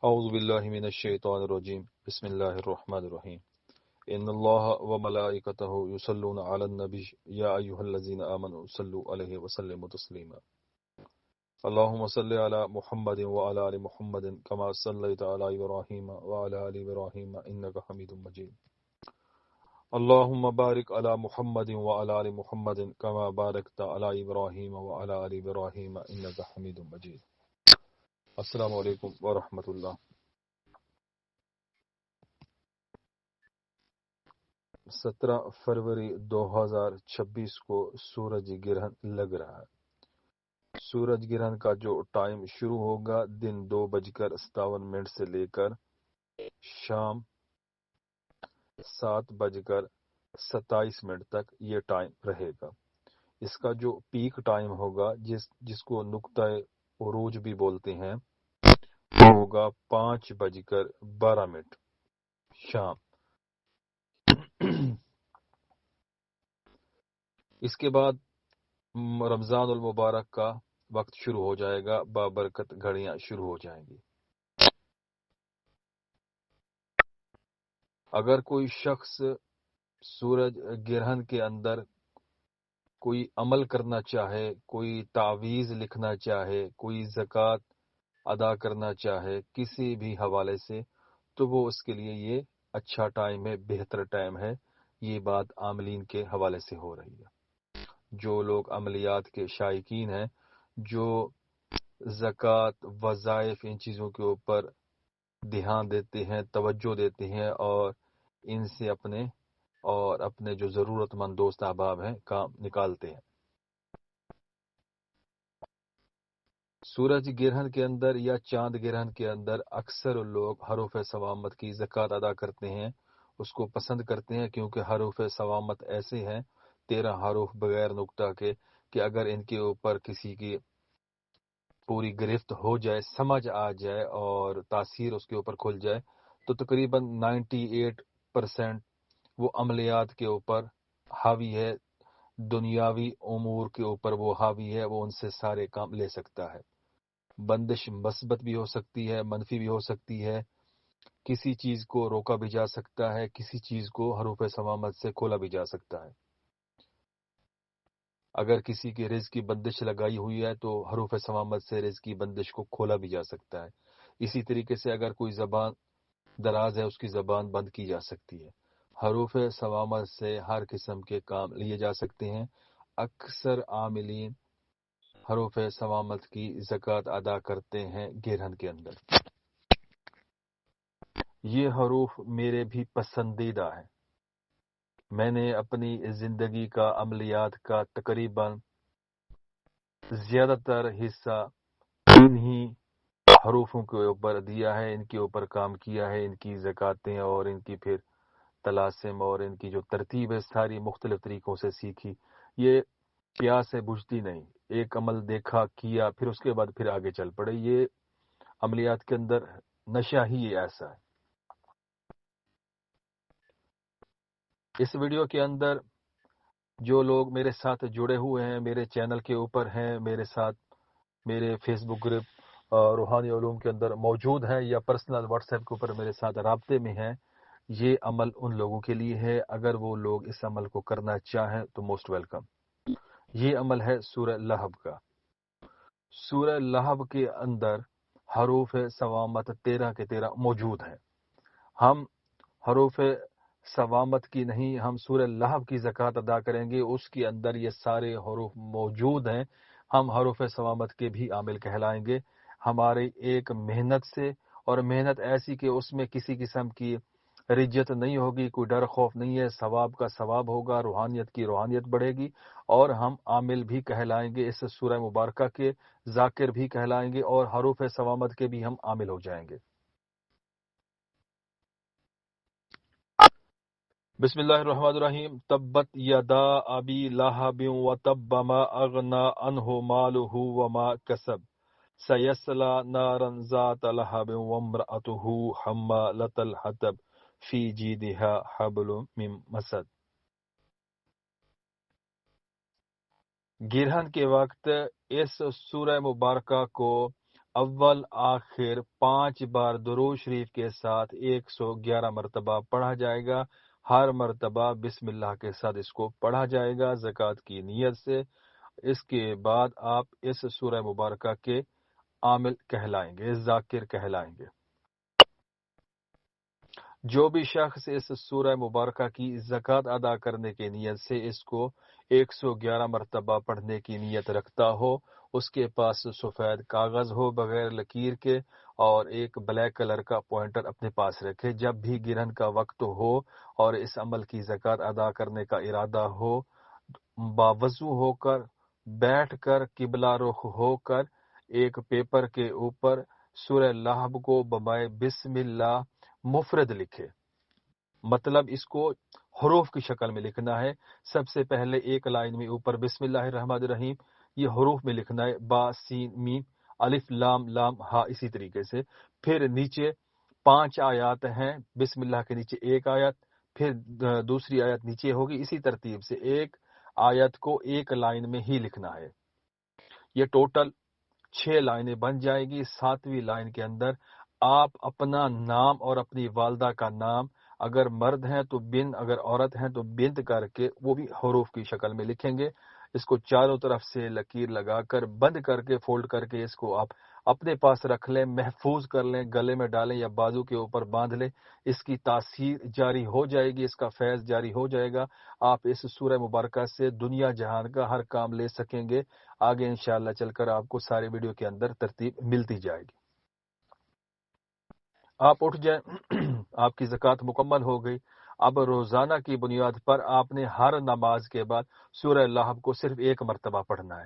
اعوذ باللہ من الشیطان الرجیم بسم اللہ الرحمن الرحیم ان اللہ وملائکتہ یصلون علی النبی یا ایھا الذین آمنوا صلوا علیہ وسلموا تسلیما اللہم صل علی محمد وعلی آل محمد کما صلیت علی ابراہیم وعلی آل ابراہیم انک حمید مجید اللہم بارک علی محمد وعلی آل محمد کما بارکت علی ابراہیم وعلی آل ابراہیم انک حمید مجید۔ السلام علیکم ورحمۃ اللہ۔ 17 فروری 2026 کو سورج گرہن لگ رہا ہے۔ سورج گرہن کا جو ٹائم شروع ہوگا دن 2:57 سے لے کر شام 7:27 تک یہ ٹائم رہے گا۔ اس کا جو پیک ٹائم ہوگا جس کو نقطہ عروج بھی بولتے ہیں وہ ہوگا 5:12 شام۔ اس کے بعد رمضان المبارک کا وقت شروع ہو جائے گا، بابرکت گھڑیاں شروع ہو جائیں گی۔ اگر کوئی شخص سورج گرہن کے اندر کوئی عمل کرنا چاہے، کوئی تعویذ لکھنا چاہے، کوئی زکوٰۃ ادا کرنا چاہے کسی بھی حوالے سے، تو وہ اس کے لیے یہ اچھا ٹائم ہے، بہتر ٹائم ہے۔ یہ بات عاملین کے حوالے سے ہو رہی ہے۔ جو لوگ عملیات کے شائقین ہیں، جو زکوٰۃ، وظائف، ان چیزوں کے اوپر دھیان دیتے ہیں، توجہ دیتے ہیں اور ان سے اپنے جو ضرورت مند دوست احباب ہیں کام نکالتے ہیں۔ سورج گرہن کے اندر یا چاند گرہن کے اندر اکثر لوگ حروف ثوامت کی زکوٰۃ ادا کرتے ہیں، اس کو پسند کرتے ہیں، کیونکہ حروف ثوامت ایسے ہیں 13 حروف بغیر نقطہ کے کہ اگر ان کے اوپر کسی کی پوری گرفت ہو جائے، سمجھ آ جائے اور تاثیر اس کے اوپر کھل جائے تو تقریباً 98% وہ عملیات کے اوپر حاوی ہے، دنیاوی امور کے اوپر وہ حاوی ہے، وہ ان سے سارے کام لے سکتا ہے۔ بندش مثبت بھی ہو سکتی ہے، منفی بھی ہو سکتی ہے، کسی چیز کو روکا بھی جا سکتا ہے، کسی چیز کو حروف ثوامت سے کھولا بھی جا سکتا ہے۔ اگر کسی کی رزق کی بندش لگائی ہوئی ہے تو حروف ثوامت سے رزق کی بندش کو کھولا بھی جا سکتا ہے۔ اسی طریقے سے اگر کوئی زبان دراز ہے اس کی زبان بند کی جا سکتی ہے۔ حروف ثوامت سے ہر قسم کے کام لیے جا سکتے ہیں۔ اکثر عاملین حروف ثوامت کی زکوٰۃ ادا کرتے ہیں گرہن کے اندر۔ یہ حروف میرے بھی پسندیدہ ہیں۔ میں نے اپنی زندگی کا عملیات کا تقریباً زیادہ تر حصہ انہی حروفوں کے اوپر دیا ہے، ان کے اوپر کام کیا ہے، ان کی زکوٰتیں اور ان کی پھر طلاسم اور ان کی جو ترتیب ہے ساری مختلف طریقوں سے سیکھی۔ یہ پیاس سے بجھتی نہیں، ایک عمل دیکھا کیا پھر اس کے بعد پھر آگے چل پڑے۔ یہ عملیات کے اندر نشہ ہی ایسا ہے۔ اس ویڈیو کے اندر جو لوگ میرے ساتھ جڑے ہوئے ہیں، میرے چینل کے اوپر ہیں، میرے ساتھ میرے فیس بک گروپ روحانی علوم کے اندر موجود ہیں یا پرسنل واٹس ایپ کے اوپر میرے ساتھ رابطے میں ہیں، یہ عمل ان لوگوں کے لیے ہے۔ اگر وہ لوگ اس عمل کو کرنا چاہیں تو موسٹ ویلکم۔ یہ عمل ہے سورہ لہب کا۔ سورہ لہب کے اندر حروف ثوامت 13 کے 13 موجود ہیں۔ ہم حروف ثوامت کی نہیں، ہم سورہ لہب کی زکوٰۃ ادا کریں گے، اس کے اندر یہ سارے حروف موجود ہیں۔ ہم حروف ثوامت کے بھی عامل کہلائیں گے۔ ہماری ایک محنت سے، اور محنت ایسی کہ اس میں کسی قسم کی رجت نہیں ہوگی، کوئی ڈر خوف نہیں ہے، ثواب کا ثواب ہوگا، روحانیت کی روحانیت بڑھے گی، اور ہم عامل بھی کہلائیں گے اس سورہ مبارکہ کے، ذاکر بھی کہلائیں گے، اور حروف ثوامت کے بھی ہم عامل ہو جائیں گے۔ بسم اللہ الرحمن الرحیم۔ تبت یدا ابی لہب وتب ما اغنی عنہ مالہ وما کسب سیصلی نارا ذات لہب وامرأتہ حمالۃ الحطب فی جیدہا حبل من مسد۔ گرہن کے وقت اس سورہ مبارکہ کو اول آخر 5 بار درود شریف کے ساتھ 111 مرتبہ پڑھا جائے گا۔ ہر مرتبہ بسم اللہ کے ساتھ اس کو پڑھا جائے گا زکوٰۃ کی نیت سے۔ اس کے بعد آپ اس سورہ مبارکہ کے عامل کہلائیں گے، ذاکر کہلائیں گے۔ جو بھی شخص اس سورہ مبارکہ کی زکوٰۃ ادا کرنے کی نیت سے اس کو 111 مرتبہ پڑھنے کی نیت رکھتا ہو، اس کے پاس سفید کاغذ ہو بغیر لکیر کے اور ایک بلیک کلر کا پوائنٹر اپنے پاس رکھے۔ جب بھی گرہن کا وقت ہو اور اس عمل کی زکوٰۃ ادا کرنے کا ارادہ ہو، باوضو ہو کر بیٹھ کر قبلہ رخ ہو کر ایک پیپر کے اوپر سورہ لہب کو بمائے بسم اللہ مفرد لکھے۔ مطلب اس کو حروف کی شکل میں لکھنا ہے۔ سب سے پہلے ایک لائن میں اوپر بسم اللہ الرحمن الرحیم یہ حروف میں لکھنا ہے، با سین میم الف لام لام ہا، اسی طریقے سے۔ پھر نیچے 5 آیات ہیں، بسم اللہ کے نیچے ایک آیت، پھر دوسری آیت نیچے ہوگی، اسی ترتیب سے ایک آیت کو ایک لائن میں ہی لکھنا ہے۔ یہ ٹوٹل 6 لائنیں بن جائے گی۔ 7ویں لائن کے اندر آپ اپنا نام اور اپنی والدہ کا نام، اگر مرد ہیں تو بن، اگر عورت ہیں تو بنت کر کے وہ بھی حروف کی شکل میں لکھیں گے۔ اس کو چاروں طرف سے لکیر لگا کر بند کر کے فولڈ کر کے اس کو آپ اپنے پاس رکھ لیں، محفوظ کر لیں، گلے میں ڈالیں یا بازو کے اوپر باندھ لیں۔ اس کی تاثیر جاری ہو جائے گی، اس کا فیض جاری ہو جائے گا۔ آپ اس سورہ مبارکہ سے دنیا جہان کا ہر کام لے سکیں گے۔ آگے انشاءاللہ چل کر آپ کو سارے ویڈیو کے اندر ترتیب ملتی جائے گی۔ آپ اٹھ جائیں، آپ کی زکوٰۃ مکمل ہو گئی۔ اب روزانہ کی بنیاد پر آپ نے ہر نماز کے بعد سورہ لہب کو صرف ایک مرتبہ پڑھنا ہے،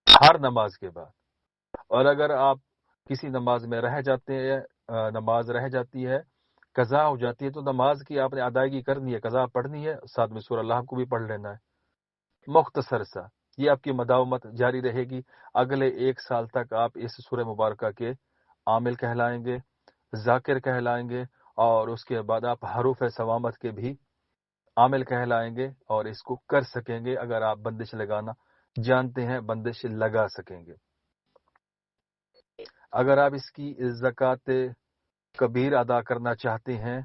ہر نماز کے بعد۔ اور اگر آپ کسی نماز میں رہ جاتے ہیں، نماز رہ جاتی ہے، قضا ہو جاتی ہے، تو نماز کی آپ نے ادائیگی کرنی ہے، قضا پڑھنی ہے، ساتھ میں سورہ لہب کو بھی پڑھ لینا ہے۔ مختصر سا یہ آپ کی مداومت جاری رہے گی۔ اگلے 1 سال تک آپ اس سورہ مبارکہ کے عامل کہلائیں گے، ذاکر کہلائیں گے، اور اس کے بعد آپ حروف ثوامت کے بھی عامل کہلائیں گے اور اس کو کر سکیں گے۔ اگر آپ بندش لگانا جانتے ہیں، بندش لگا سکیں گے۔ اگر آپ اس کی زکوٰۃ کبیر ادا کرنا چاہتے ہیں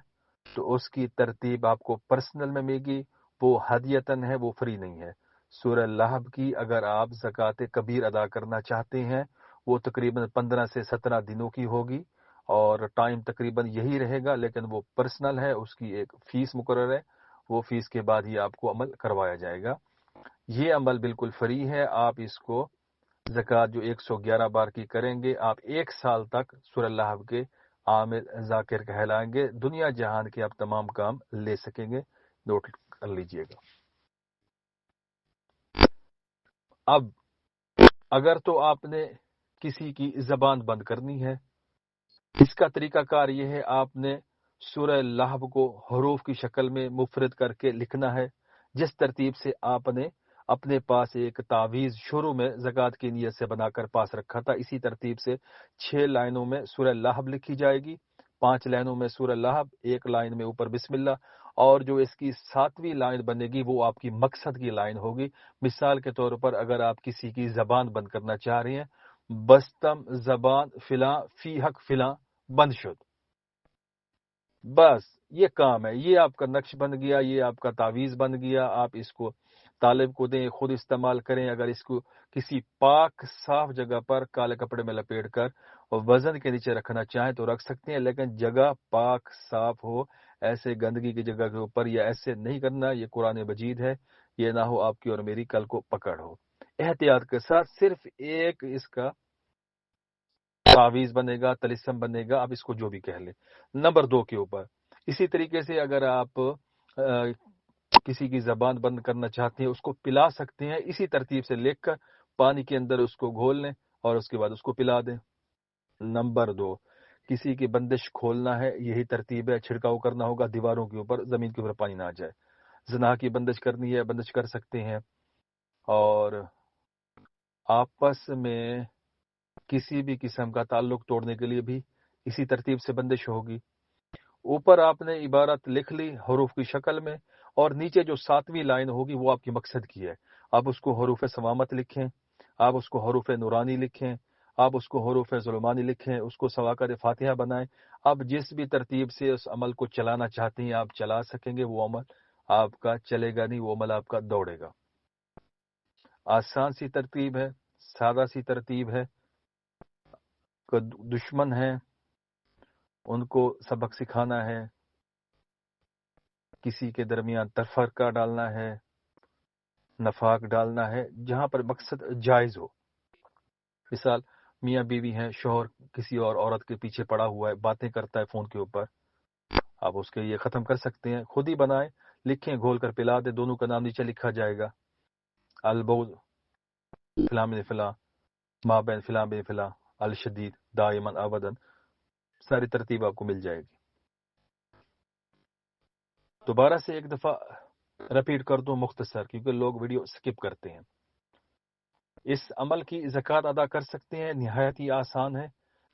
تو اس کی ترتیب آپ کو پرسنل میں ملے گی، وہ ہدیتاً ہے، وہ فری نہیں ہے۔ سورہ لہب کی اگر آپ زکوٰۃ کبیر ادا کرنا چاہتے ہیں، وہ تقریباً 15 سے 17 دنوں کی ہوگی اور ٹائم تقریباً یہی رہے گا، لیکن وہ پرسنل ہے، اس کی ایک فیس مقرر ہے، وہ فیس کے بعد ہی آپ کو عمل کروایا جائے گا۔ یہ عمل بالکل فری ہے۔ آپ اس کو زکوٰۃ جو 111 بار کی کریں گے، آپ 1 سال تک سورہ لہب کے عامل ذاکر کہلائیں گے، دنیا جہان کے آپ تمام کام لے سکیں گے۔ نوٹ کر لیجئے گا۔ اب اگر تو آپ نے کسی کی زبان بند کرنی ہے، اس کا طریقہ کار یہ ہے، آپ نے سورہ لہب کو حروف کی شکل میں مفرد کر کے لکھنا ہے۔ جس ترتیب سے آپ نے اپنے پاس ایک تعویذ شروع میں زکوٰۃ کی نیت سے بنا کر پاس رکھا تھا، اسی ترتیب سے 6 لائنوں میں سورہ لہب لکھی جائے گی، 5 لائنوں میں سورہ لہب، 1 لائن میں اوپر بسم اللہ، اور جو اس کی 7ویں لائن بنے گی وہ آپ کی مقصد کی لائن ہوگی۔ مثال کے طور پر اگر آپ کسی کی زبان بند کرنا چاہ رہے ہیں، بستم زبان فلاں فی حق فلاں بند شد، بس یہ کام ہے، یہ آپ کا نقش بن گیا، یہ آپ کا تعویذ بن گیا۔ آپ اس کو طالب کو دیں، خود استعمال کریں۔ اگر اس کو کسی پاک صاف جگہ پر کالے کپڑے میں لپیٹ کر اور وزن کے نیچے رکھنا چاہیں تو رکھ سکتے ہیں، لیکن جگہ پاک صاف ہو، ایسے گندگی کی جگہ کے اوپر یا ایسے نہیں کرنا۔ یہ قرآن مجید ہے، یہ نہ ہو آپ کی اور میری کل کو پکڑ ہو۔ احتیاط کے ساتھ صرف ایک اس کا تعویذ بنے گا، طلسم بنے گا، آپ اس کو جو بھی کہہ لیں۔ نمبر 2 کے اوپر اسی طریقے سے اگر آپ کسی کی زبان بند کرنا چاہتے ہیں، اس کو پلا سکتے ہیں، اسی ترتیب سے لکھ کر پانی کے اندر اس کو گھول لیں اور اس کے بعد اس کو پلا دیں۔ نمبر 2، کسی کی بندش کھولنا ہے، یہی ترتیب ہے، چھڑکاؤ کرنا ہوگا دیواروں کے اوپر، زمین کے اوپر پانی نہ آ جائے۔ زنا کی بندش کرنی ہے، بندش کر سکتے ہیں، اور آپس میں کسی بھی قسم کا تعلق توڑنے کے لیے بھی اسی ترتیب سے بندش ہوگی۔ اوپر آپ نے عبارت لکھ لی حروف کی شکل میں، اور نیچے جو 7ویں لائن ہوگی وہ آپ کی مقصد کی ہے۔ آپ اس کو حروف ثوامت لکھیں، آپ اس کو حروف نورانی لکھیں، آپ اس کو حروف ظلمانی لکھیں، اس کو سواقت فاتحہ بنائیں. آپ جس بھی ترتیب سے اس عمل کو چلانا چاہتے ہیں آپ چلا سکیں گے. وہ عمل آپ کا چلے گا نہیں، وہ عمل آپ کا دوڑے گا. آسان سی ترتیب ہے، سادہ سی ترتیب ہے. دشمن ہیں ان کو سبق سکھانا ہے، کسی کے درمیان تفرقہ ڈالنا ہے، نفاق ڈالنا ہے، جہاں پر مقصد جائز ہو. مثال میاں بیوی ہیں، شوہر کسی اور عورت کے پیچھے پڑا ہوا ہے، باتیں کرتا ہے فون کے اوپر، آپ اس کے یہ ختم کر سکتے ہیں. خود ہی بنائیں، لکھیں، گھول کر پلا دیں، دونوں کا نام نیچے لکھا جائے گا. البغض فلاں بن فلاں، ما بین فلاں بن فلاں، الشدید دائما ابدا، ساری ترتیب آپ کو مل جائے گی. دوبارہ سے ایک دفعہ رپیٹ کر دوں مختصر، کیونکہ لوگ ویڈیو سکپ کرتے ہیں. اس عمل کی زکوٰۃ ادا کر سکتے ہیں، نہایت ہی آسان ہے.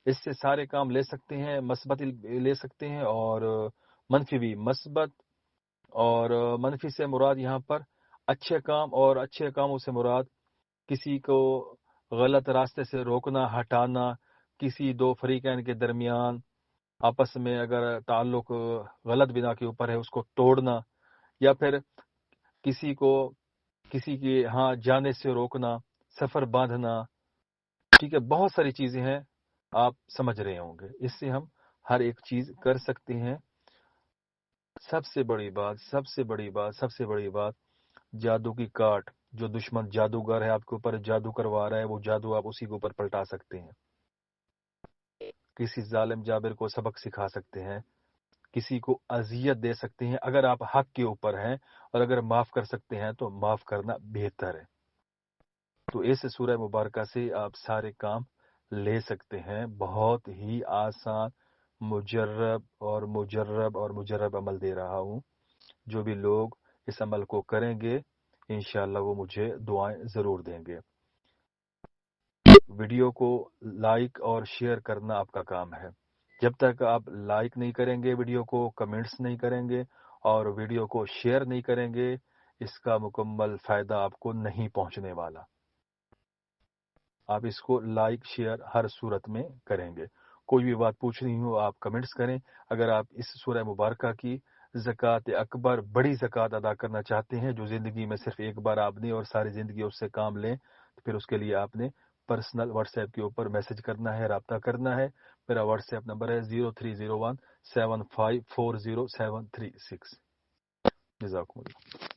اس سے سارے کام لے سکتے ہیں، مثبت لے سکتے ہیں اور منفی بھی. مثبت اور منفی سے مراد یہاں پر اچھے کام، اور اچھے کاموں سے مراد کسی کو غلط راستے سے روکنا، ہٹانا، کسی دو فریقین کے درمیان آپس میں اگر تعلق غلط بنا کے اوپر ہے اس کو توڑنا، یا پھر کسی کو کسی کے ہاں جانے سے روکنا، سفر باندھنا. ٹھیک ہے، بہت ساری چیزیں ہیں، آپ سمجھ رہے ہوں گے. اس سے ہم ہر ایک چیز کر سکتے ہیں. سب سے بڑی بات جادو کی کاٹ. جو دشمن جادوگر ہے آپ کے اوپر جادو کروا رہا ہے، وہ جادو آپ اسی کے اوپر پلٹا سکتے ہیں. کسی ظالم جابر کو سبق سکھا سکتے ہیں، کسی کو اذیت دے سکتے ہیں. اگر آپ حق کے اوپر ہیں اور اگر معاف کر سکتے ہیں تو معاف کرنا بہتر ہے. تو اس سورہ مبارکہ سے آپ سارے کام لے سکتے ہیں. بہت ہی آسان، مجرب عمل دے رہا ہوں. جو بھی لوگ اس عمل کو کریں گے انشاءاللہ وہ مجھے دعائیں ضرور دیں گے. ویڈیو کو لائک اور شیئر کرنا آپ کا کام ہے. جب تک آپ لائک نہیں کریں گے، ویڈیو کو کمنٹس نہیں کریں گے اور ویڈیو کو شیئر نہیں کریں گے، اس کا مکمل فائدہ آپ کو نہیں پہنچنے والا. آپ اس کو لائک شیئر ہر صورت میں کریں گے. کوئی بھی بات پوچھنی ہو آپ کمنٹس کریں. اگر آپ اس سورہ مبارکہ کی زکوٰۃ اکبر، بڑی زکوٰۃ ادا کرنا چاہتے ہیں جو زندگی میں صرف ایک بار آپ نے اور ساری زندگی اس سے کام لیں، تو پھر اس کے لیے آپ نے پرسنل واٹس ایپ کے اوپر میسج کرنا ہے، رابطہ کرنا ہے. میرا واٹس ایپ نمبر ہے 030175407336. جزاکم اللہ.